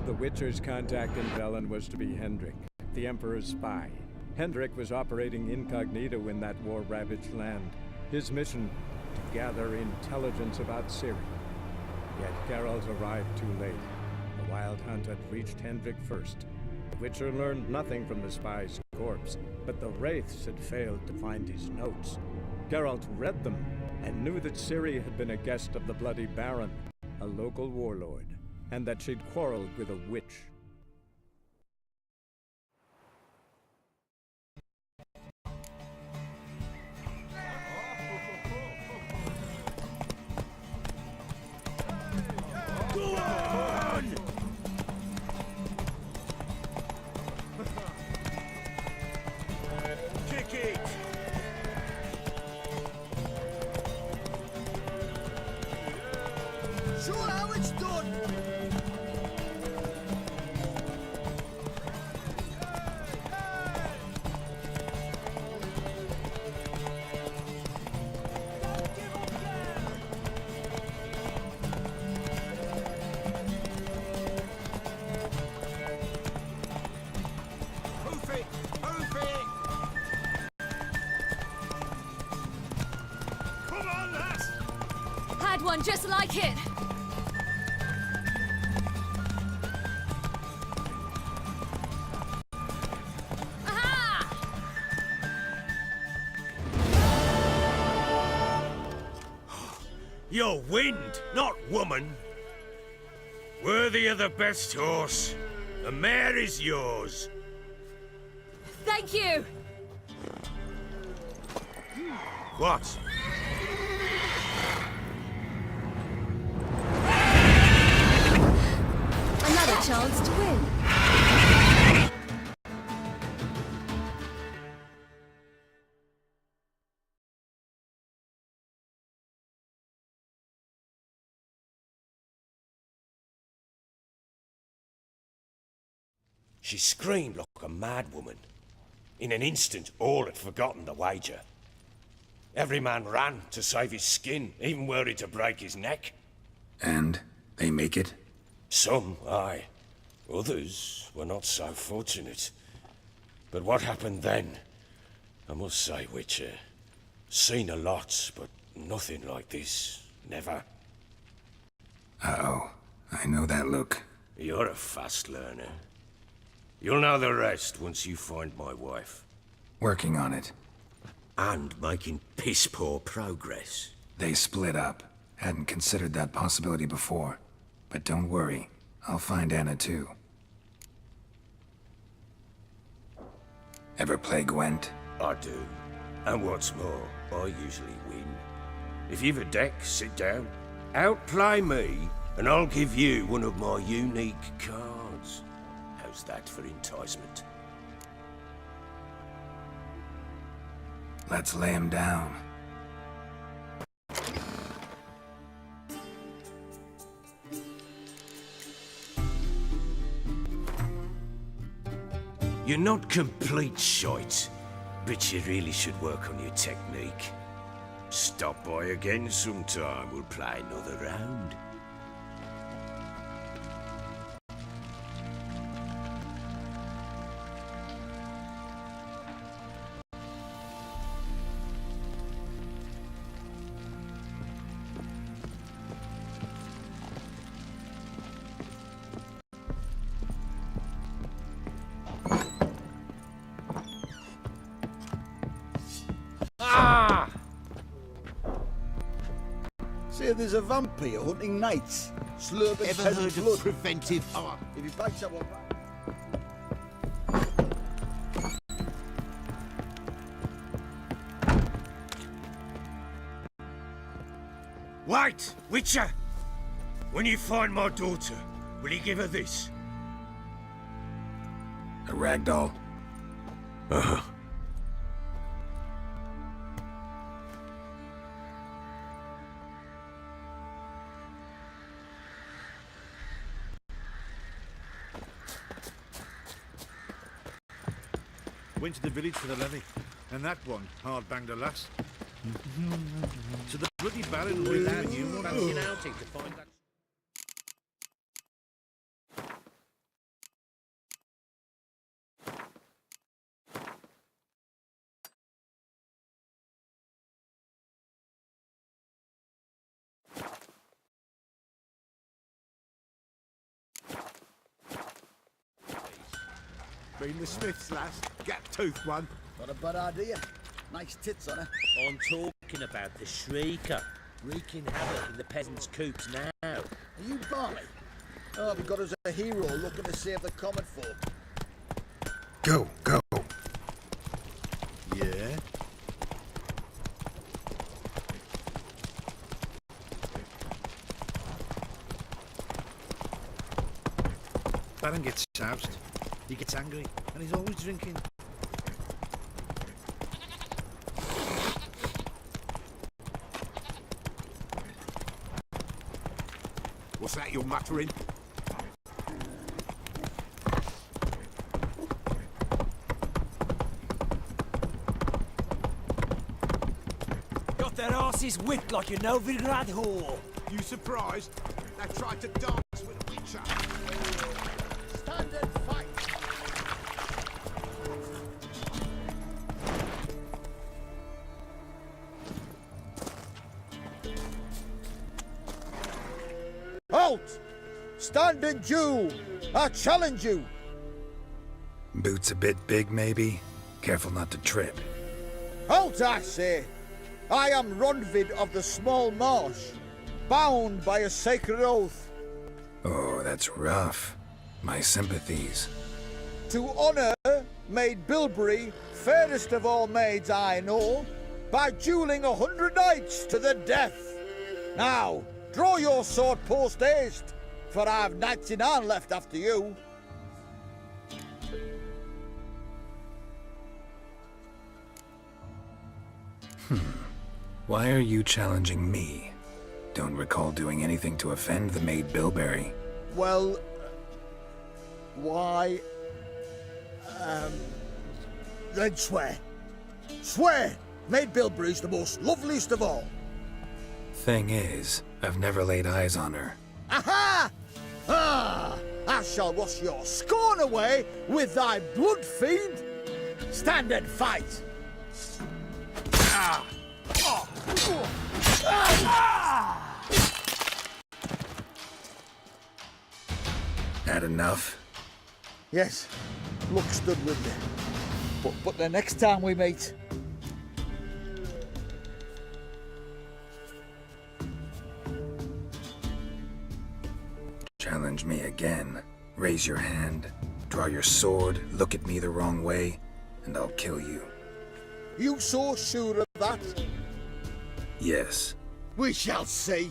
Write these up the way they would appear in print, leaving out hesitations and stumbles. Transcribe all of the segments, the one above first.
The Witcher's contact in Velen was to be Hendrik, the Emperor's spy. Hendrik was operating incognito in that war-ravaged land. His mission, to gather intelligence about Ciri. Yet Geralt arrived too late. The Wild Hunt had reached Hendrik first. The Witcher learned nothing from the spy's corpse, but the Wraiths had failed to find his notes. Geralt read them and knew that Ciri had been a guest of the Bloody Baron, a local warlord, and that she'd quarreled with a witch. Go on! Kick it! Show how it's done! Had one just like it. Aha! You're wind, not woman. Worthy of the best horse. The mare is yours. Thank you. What? Another chance to win. She screamed like a mad woman. In an instant, all had forgotten the wager. Every man ran to save his skin, even worried to break his neck. And they make it? Some, aye. Others were not so fortunate. But what happened then? I must say, Witcher, seen a lot, but nothing like this. Never. Uh-oh. I know that look. You're a fast learner. You'll know the rest once you find my wife. Working on it. And making piss-poor progress. They split up. Hadn't considered that possibility before. But don't worry. I'll find Anna too. Ever play Gwent? I do. And what's more, I usually win. If you've a deck, sit down. Outplay me, and I'll give you one of my unique cards. How's that for enticement? Let's lay him down. You're not complete shite, but you really should work on your technique. Stop by again sometime, we'll play another round. Say there's a vampire hunting knights, slurping Ever peasant heard blood. of preventive? If he bites someone back. Wait, Witcher! When you find my daughter, will you give her this? A ragdoll? Uh-huh. Went to the village for the levy, and that one hard banged a lass. So the bloody Baron will you fancy an outing to find that. Been the Smiths, lass. Gap-toothed one. Not a bad idea. Nice tits on her. I'm talking about the Shrieker, wreaking havoc in the peasants' coops now. Are you Barney? Oh, we got us a hero looking to save the common folk. Go, go. Yeah? Baron gets soused. He gets angry, and he's always drinking. What's that you're muttering? Got their asses whipped like a Novigrad whore. You surprised? They tried to dance with a witcher. Stand and fight! Halt! Stand and do! I challenge you! Boots a bit big, maybe? Careful not to trip. Halt, I say! I am Ronvid of the Small Marsh, bound by a sacred oath. Oh, that's rough. My sympathies. To honour Maid Bilberry, fairest of all maids I know, by duelling 100 knights to the death. Now, draw your sword post haste, for I've 99 left after you. Why are you challenging me? Don't recall doing anything to offend the Maid Bilberry. Well, why? Then swear. Swear! Maid Bilberry's the most loveliest of all. Thing is, I've never laid eyes on her. Aha! Ah! I shall wash your scorn away with thy blood, fiend! Stand and fight! Ah! Oh! Ah! Had enough? Yes, luck stood with you. But the next time we meet... Challenge me again. Raise your hand, draw your sword, look at me the wrong way, and I'll kill you. You so sure of that? Yes. We shall see.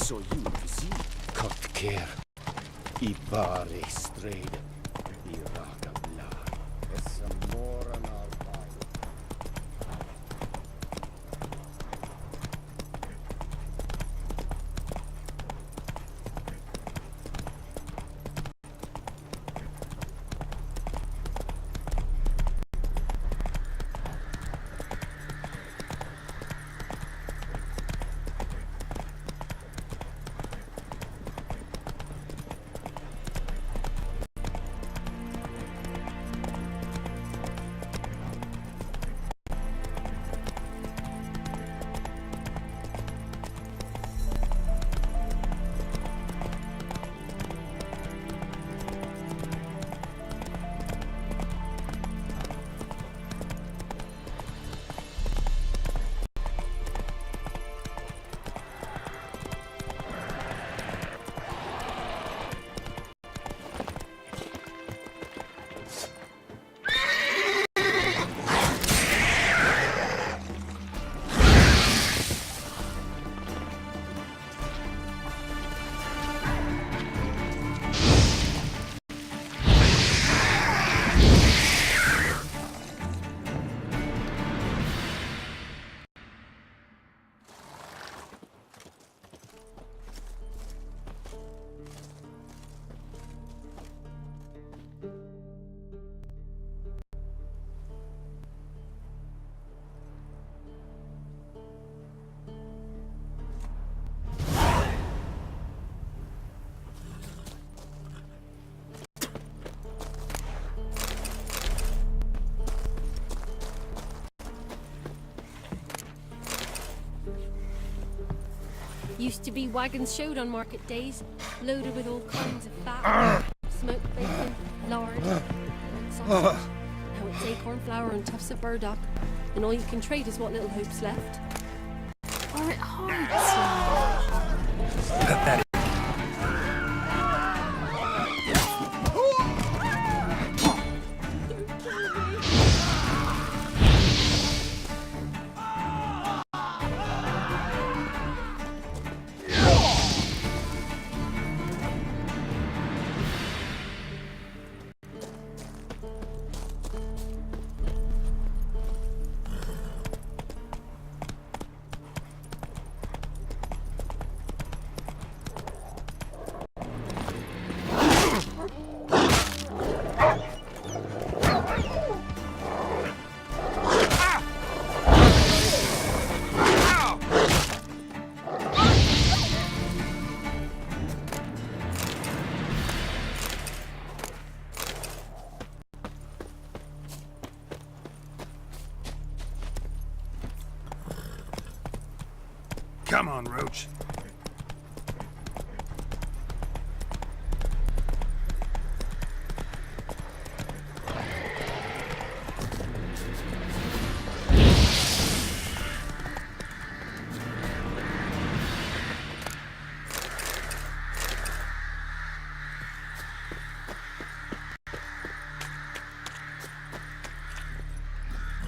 so you see. Cut care. I bare strede. I raka blad. It's a more on our body. Used to be wagons showed on market days, loaded with all kinds of fat, smoked bacon, lard, and sausage. Now it's acorn flour and tufts of burdock, and all you can trade is what little hope's left. Or it hurts. Come on, Roach.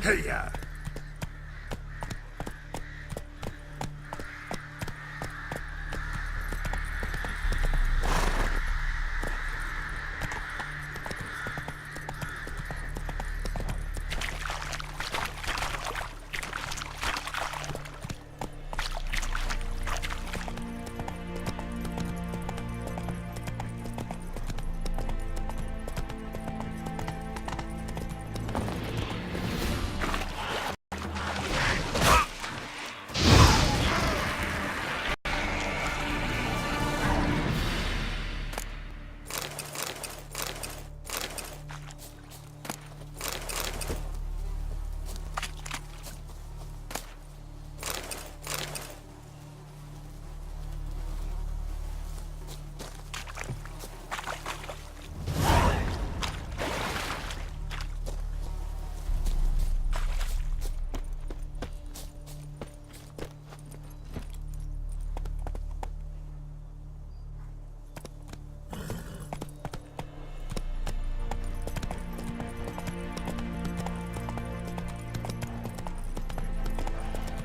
Hey-ya!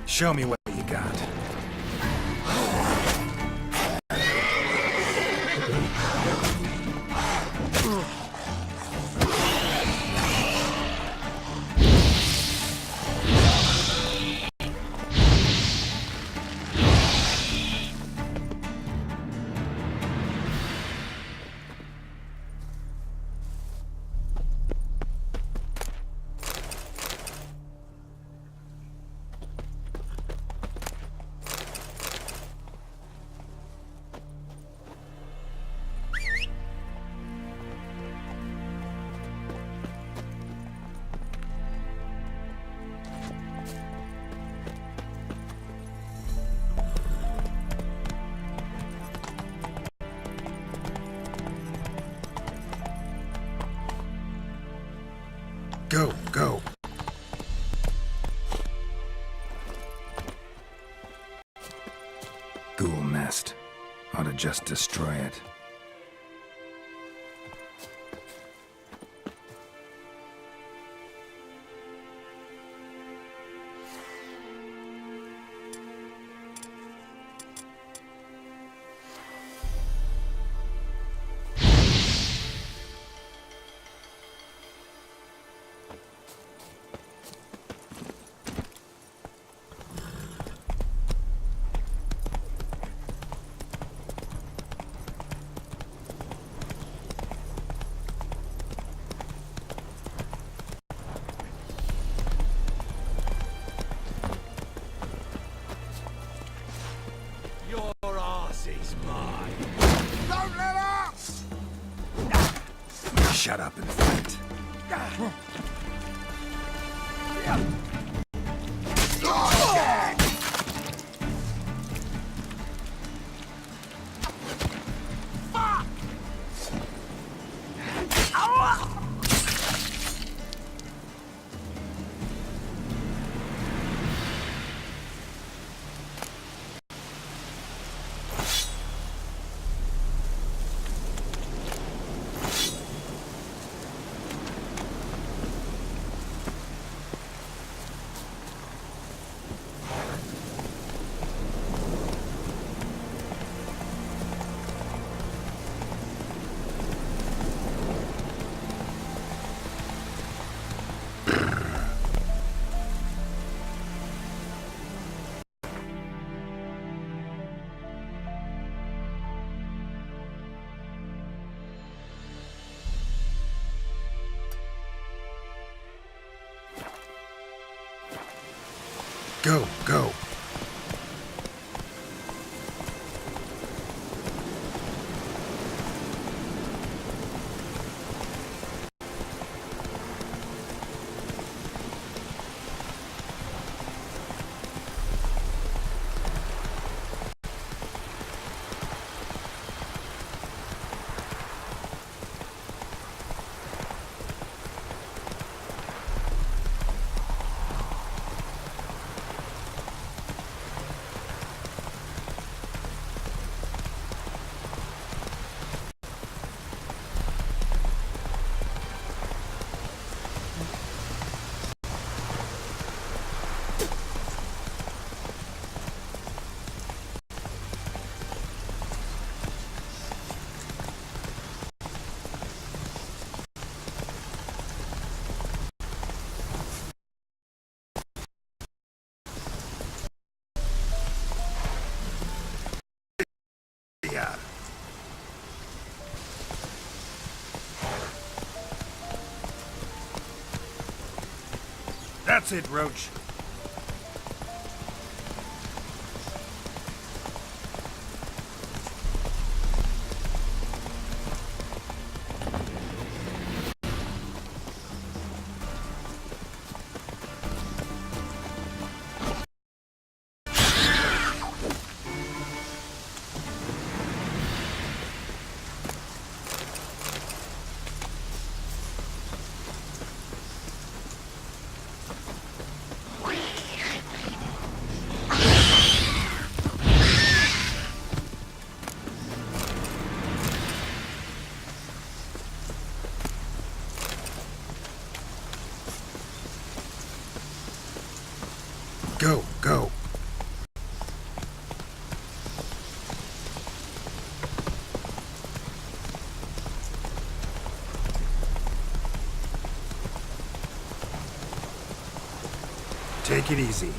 Show me what you got. Go, go. Ghoul nest. Ought to just destroy it. Your arse is mine. Don't let up! Shut up and fight. Go, go. Yeah. That's it, Roach. Go, go. Take it easy.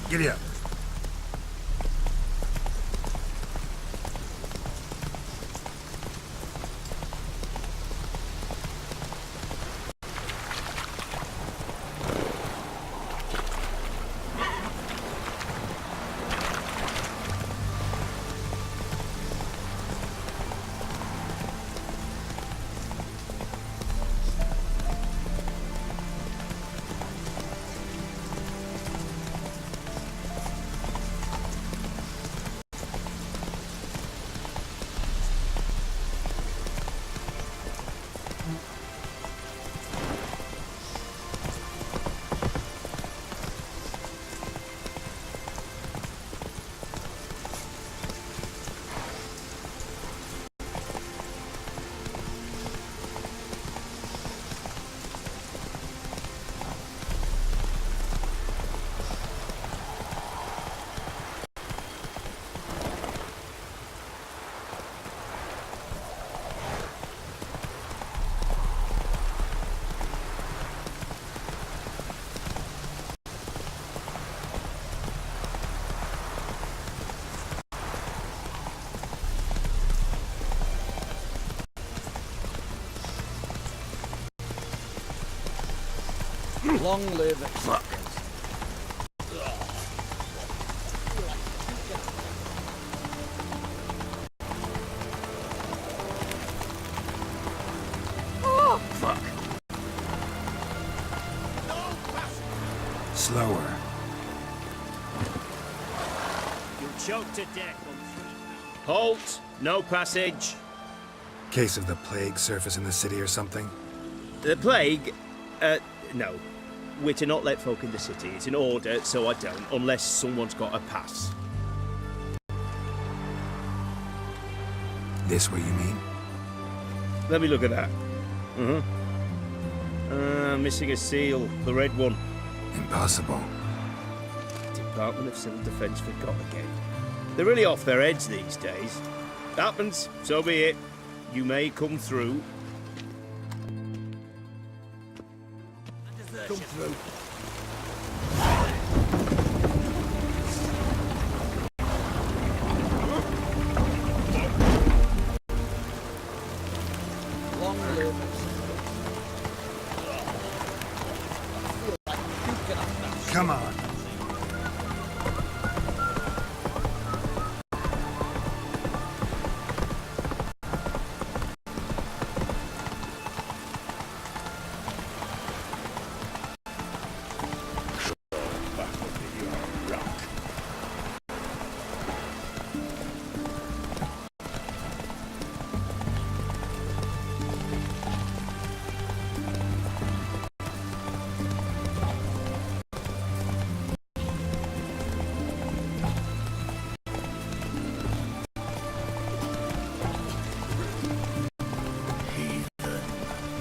Giddy up. Long live Fuck. Oh! Fuck. Slower. You'll choke to death on 3 Halt! No passage. Case of the plague surface in the city or something? The plague? No. We're to not let folk in the city. It's an order, so I don't, unless someone's got a pass. This what you mean? Let me look at that. Missing a seal. The red one. Impossible. Department of Civil Defence forgot again. They're really off their heads these days. Happens, so be it. You may come through. Come through. long live Come on.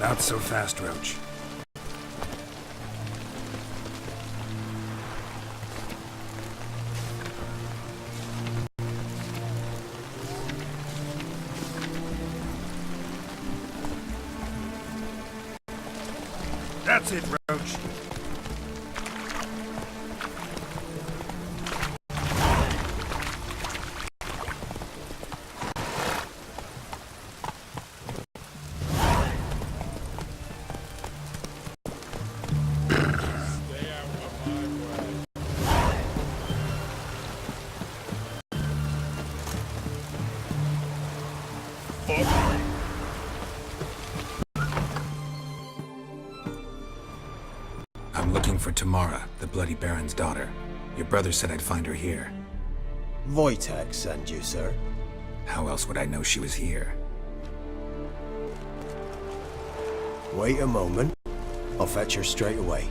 Not so fast, Roach. That's it, Roach. I'm looking for Tamara, the Bloody Baron's daughter. Your brother said I'd find her here. Wojtek sent you, sir. How else would I know she was here? Wait a moment. I'll fetch her straight away.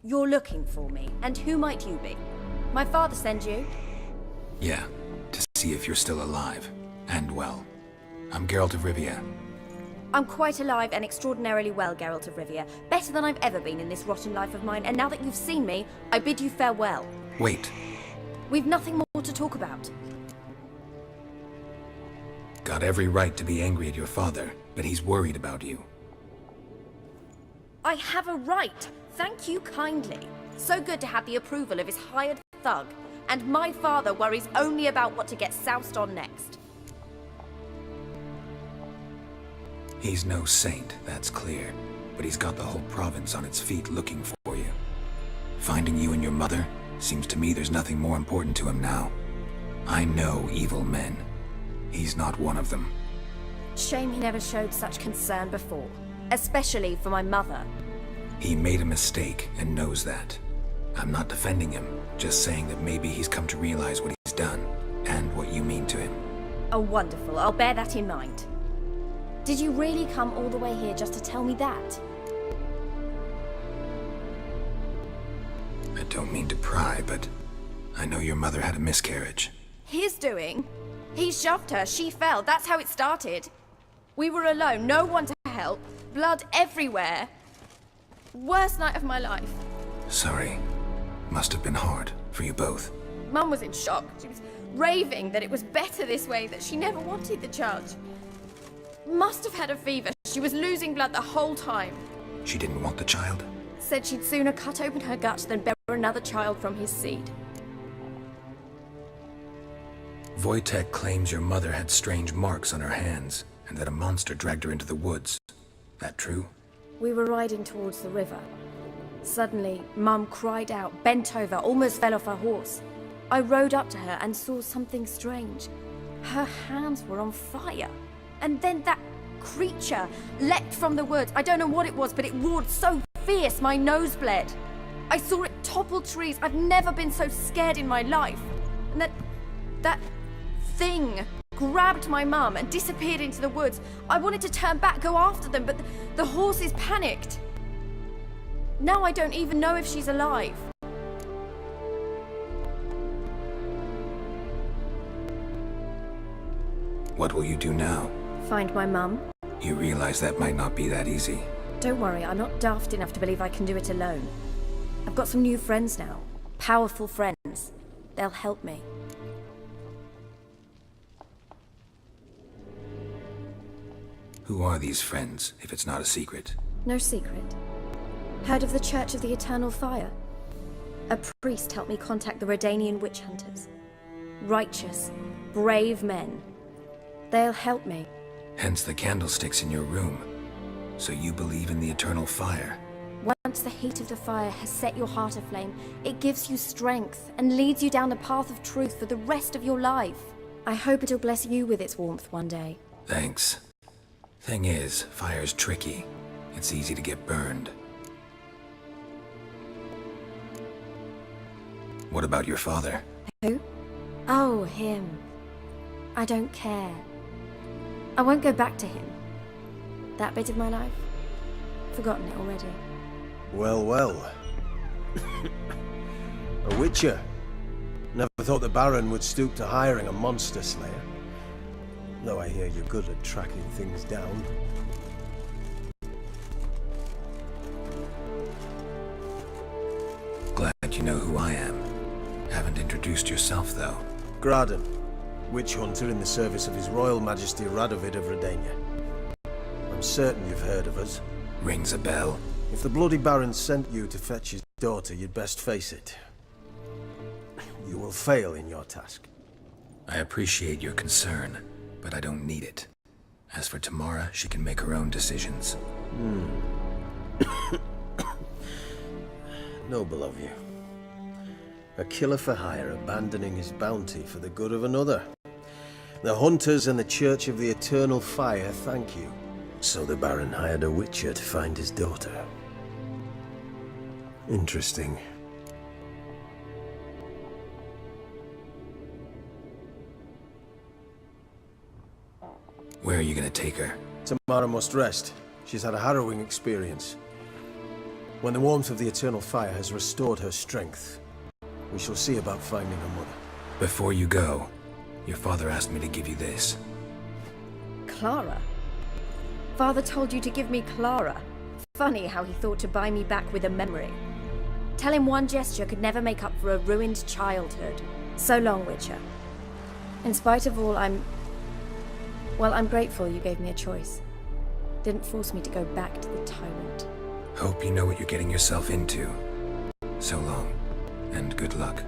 You're looking for me, and who might you be? My father sent you? Yeah, to see if you're still alive. And well. I'm Geralt of Rivia. I'm quite alive and extraordinarily well, Geralt of Rivia. Better than I've ever been in this rotten life of mine, and now that you've seen me, I bid you farewell. Wait. We've nothing more to talk about. Got every right to be angry at your father, but he's worried about you. I have a right. Thank you kindly. So good to have the approval of his hired thug. And my father worries only about what to get soused on next. He's no saint, that's clear. But he's got the whole province on its feet looking for you. Finding you and your mother, seems to me there's nothing more important to him now. I know evil men. He's not one of them. Shame he never showed such concern before. Especially for my mother. He made a mistake and knows that. I'm not defending him, just saying that maybe he's come to realize what he's done, and what you mean to him. Oh, wonderful. I'll bear that in mind. Did you really come all the way here just to tell me that? I don't mean to pry, but I know your mother had a miscarriage. His doing? He shoved her, she fell, that's how it started. We were alone, no one to help, blood everywhere. Worst night of my life. Sorry. Must have been hard for you both. Mum was in shock. She was raving that it was better this way, that she never wanted the child. Must have had a fever. She was losing blood the whole time. She didn't want the child? Said she'd sooner cut open her gut than bear another child from his seed. Wojtek claims your mother had strange marks on her hands, and that a monster dragged her into the woods. That true? We were riding towards the river. Suddenly, Mum cried out, bent over, almost fell off her horse. I rode up to her and saw something strange. Her hands were on fire. And then that creature leapt from the woods. I don't know what it was, but it roared so fierce my nose bled. I saw it topple trees. I've never been so scared in my life. And that thing grabbed my mum and disappeared into the woods. I wanted to turn back, go after them, but the horses panicked. Now I don't even know if she's alive. What will you do now? Find my mum. You realize that might not be that easy. Don't worry, I'm not daft enough to believe I can do it alone. I've got some new friends now. Powerful friends. They'll help me. Who are these friends, if it's not a secret? No secret. Heard of the Church of the Eternal Fire? A priest helped me contact the Redanian witch hunters. Righteous, brave men. They'll help me. Hence the candlesticks in your room. So you believe in the eternal fire? Once the heat of the fire has set your heart aflame, it gives you strength and leads you down the path of truth for the rest of your life. I hope it'll bless you with its warmth one day. Thanks. Thing is, fire's tricky. It's easy to get burned. What about your father? Who? Oh, him. I don't care. I won't go back to him. That bit of my life? Forgotten it already. Well, well. A witcher. Never thought the Baron would stoop to hiring a monster slayer. Though I hear you're good at tracking things down. Glad you know who I am. Haven't introduced yourself, though. Graden, witch hunter in the service of His Royal Majesty Radovid of Redania. I'm certain you've heard of us. Rings a bell. If the Bloody Baron sent you to fetch his daughter, you'd best face it. You will fail in your task. I appreciate your concern, but I don't need it. As for Tamara, she can make her own decisions. Noble of you. A killer for hire abandoning his bounty for the good of another. The hunters and the Church of the Eternal Fire thank you. So the Baron hired a witcher to find his daughter. Interesting. Where are you gonna take her? Tamara must rest. She's had a harrowing experience. When the warmth of the Eternal Fire has restored her strength, we shall see about finding her mother. Before you go, your father asked me to give you this. Clara? Father told you to give me Clara. Funny how he thought to buy me back with a memory. Tell him one gesture could never make up for a ruined childhood. So long, Witcher. In spite of all, I'm grateful you gave me a choice. Didn't force me to go back to the tyrant. Hope you know what you're getting yourself into. So long, and good luck.